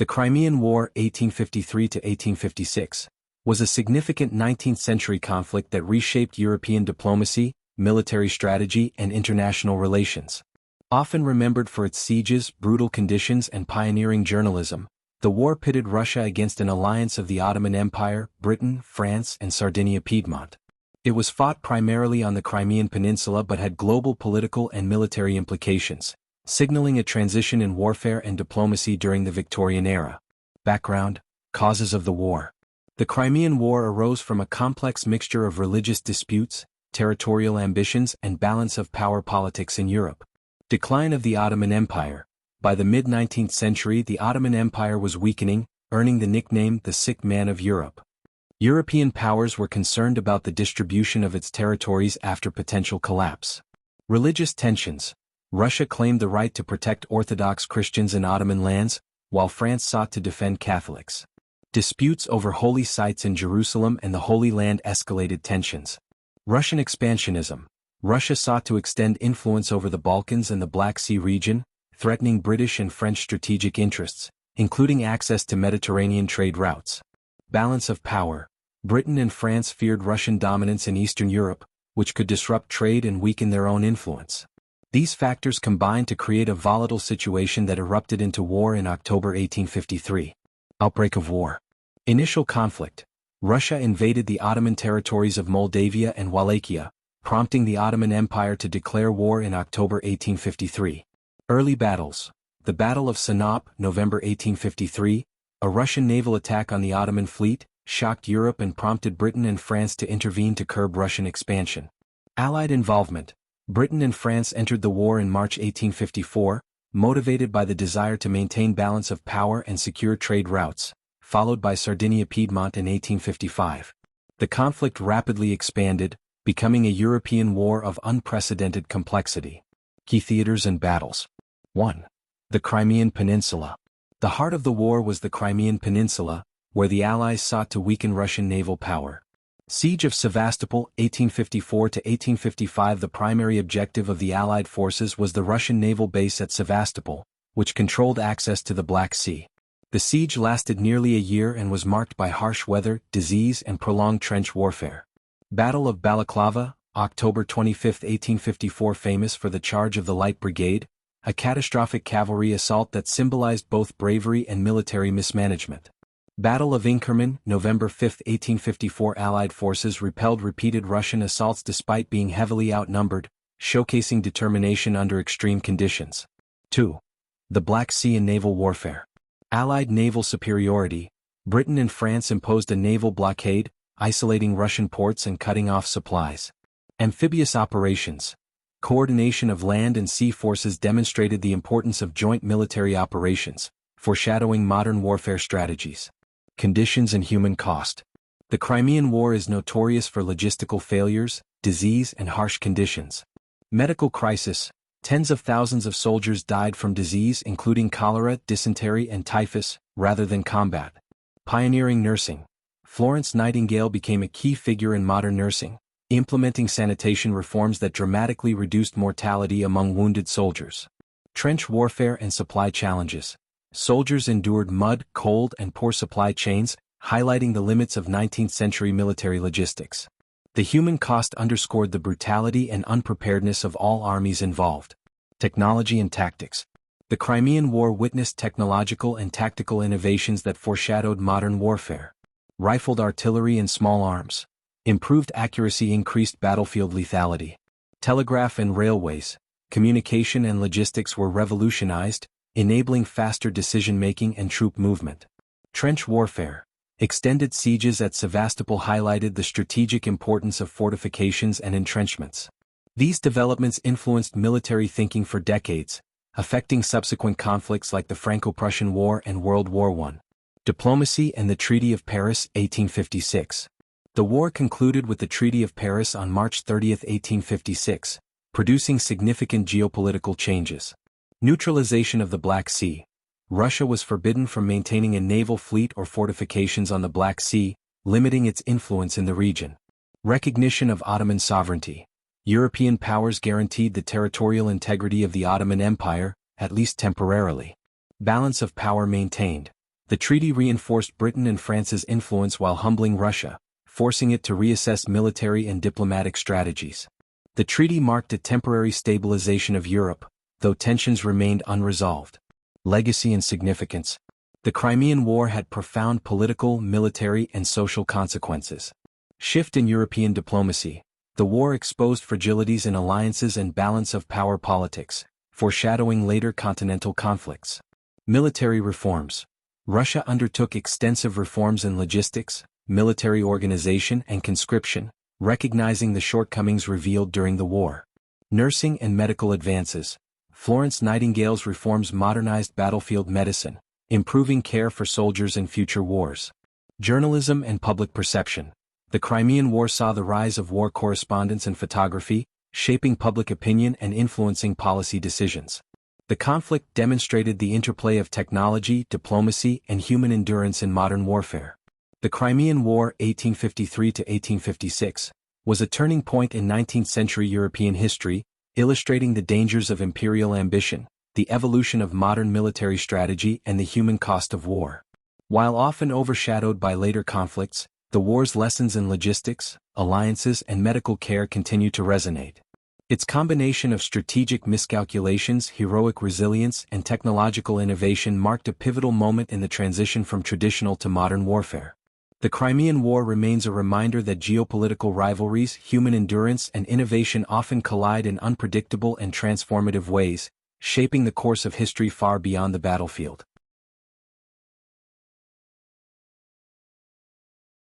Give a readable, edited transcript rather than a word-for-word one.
The Crimean War 1853–1856 was a significant 19th-century conflict that reshaped European diplomacy, military strategy, and international relations. Often remembered for its sieges, brutal conditions, and pioneering journalism, the war pitted Russia against an alliance of the Ottoman Empire, Britain, France, and Sardinia-Piedmont. It was fought primarily on the Crimean Peninsula but had global political and military implications, signaling a transition in warfare and diplomacy during the Victorian era. Background: causes of the war. The Crimean War arose from a complex mixture of religious disputes, territorial ambitions, and balance of power politics in Europe. Decline of the Ottoman Empire. By the mid-19th century, the Ottoman Empire was weakening, earning the nickname the Sick Man of Europe. European powers were concerned about the distribution of its territories after potential collapse. Religious tensions. Russia claimed the right to protect Orthodox Christians in Ottoman lands, while France sought to defend Catholics. Disputes over holy sites in Jerusalem and the Holy Land escalated tensions. Russian expansionism. Russia sought to extend influence over the Balkans and the Black Sea region, threatening British and French strategic interests, including access to Mediterranean trade routes. Balance of power. Britain and France feared Russian dominance in Eastern Europe, which could disrupt trade and weaken their own influence. These factors combined to create a volatile situation that erupted into war in October 1853. Outbreak of war. Initial conflict. Russia invaded the Ottoman territories of Moldavia and Wallachia, prompting the Ottoman Empire to declare war in October 1853. Early battles. The Battle of Sinop, November 1853, a Russian naval attack on the Ottoman fleet, shocked Europe and prompted Britain and France to intervene to curb Russian expansion. Allied involvement. Britain and France entered the war in March 1854, motivated by the desire to maintain balance of power and secure trade routes, followed by Sardinia-Piedmont in 1855. The conflict rapidly expanded, becoming a European war of unprecedented complexity. Key theaters and battles. 1. The Crimean Peninsula. The heart of the war was the Crimean Peninsula, where the Allies sought to weaken Russian naval power. Siege of Sevastopol, 1854–1855. The primary objective of the Allied forces was the Russian naval base at Sevastopol, which controlled access to the Black Sea. The siege lasted nearly a year and was marked by harsh weather, disease, and prolonged trench warfare. Battle of Balaclava, October 25, 1854. Famous for the charge of the Light Brigade, a catastrophic cavalry assault that symbolized both bravery and military mismanagement. Battle of Inkerman, November 5, 1854. Allied forces repelled repeated Russian assaults despite being heavily outnumbered, showcasing determination under extreme conditions. 2. The Black Sea and naval warfare. Allied naval superiority. Britain and France imposed a naval blockade, isolating Russian ports and cutting off supplies. Amphibious operations. Coordination of land and sea forces demonstrated the importance of joint military operations, foreshadowing modern warfare strategies. Conditions and human cost. The Crimean War is notorious for logistical failures, disease, and harsh conditions. Medical crisis. Tens of thousands of soldiers died from disease including cholera, dysentery, and typhus, rather than combat. Pioneering nursing. Florence Nightingale became a key figure in modern nursing, implementing sanitation reforms that dramatically reduced mortality among wounded soldiers. Trench warfare and supply challenges. Soldiers endured mud, cold, and poor supply chains, highlighting the limits of 19th-century military logistics. The human cost underscored the brutality and unpreparedness of all armies involved. Technology and tactics. The Crimean War witnessed technological and tactical innovations that foreshadowed modern warfare. Rifled artillery and small arms. Improved accuracy increased battlefield lethality. Telegraph and railways. Communication and logistics were revolutionized, enabling faster decision-making and troop movement. Trench warfare. Extended sieges at Sevastopol highlighted the strategic importance of fortifications and entrenchments. These developments influenced military thinking for decades, affecting subsequent conflicts like the Franco-Prussian War and World War I. Diplomacy and the Treaty of Paris, 1856. The war concluded with the Treaty of Paris on March 30, 1856, producing significant geopolitical changes. Neutralization of the Black Sea. Russia was forbidden from maintaining a naval fleet or fortifications on the Black Sea, limiting its influence in the region. Recognition of Ottoman sovereignty. European powers guaranteed the territorial integrity of the Ottoman Empire, at least temporarily. Balance of power maintained. The treaty reinforced Britain and France's influence while humbling Russia, forcing it to reassess military and diplomatic strategies. The treaty marked a temporary stabilization of Europe, though tensions remained unresolved. Legacy and significance. The Crimean War had profound political, military, and social consequences. Shift in European diplomacy. The war exposed fragilities in alliances and balance of power politics, foreshadowing later continental conflicts. Military reforms. Russia undertook extensive reforms in logistics, military organization, and conscription, recognizing the shortcomings revealed during the war. Nursing and medical advances. Florence Nightingale's reforms modernized battlefield medicine, improving care for soldiers in future wars. Journalism and public perception. The Crimean War saw the rise of war correspondence and photography, shaping public opinion and influencing policy decisions. The conflict demonstrated the interplay of technology, diplomacy, and human endurance in modern warfare. The Crimean War 1853 to 1856 was a turning point in 19th-century European history, illustrating the dangers of imperial ambition, the evolution of modern military strategy, and the human cost of war. While often overshadowed by later conflicts, the war's lessons in logistics, alliances, and medical care continue to resonate. Its combination of strategic miscalculations, heroic resilience, and technological innovation marked a pivotal moment in the transition from traditional to modern warfare. The Crimean War remains a reminder that geopolitical rivalries, human endurance, and innovation often collide in unpredictable and transformative ways, shaping the course of history far beyond the battlefield.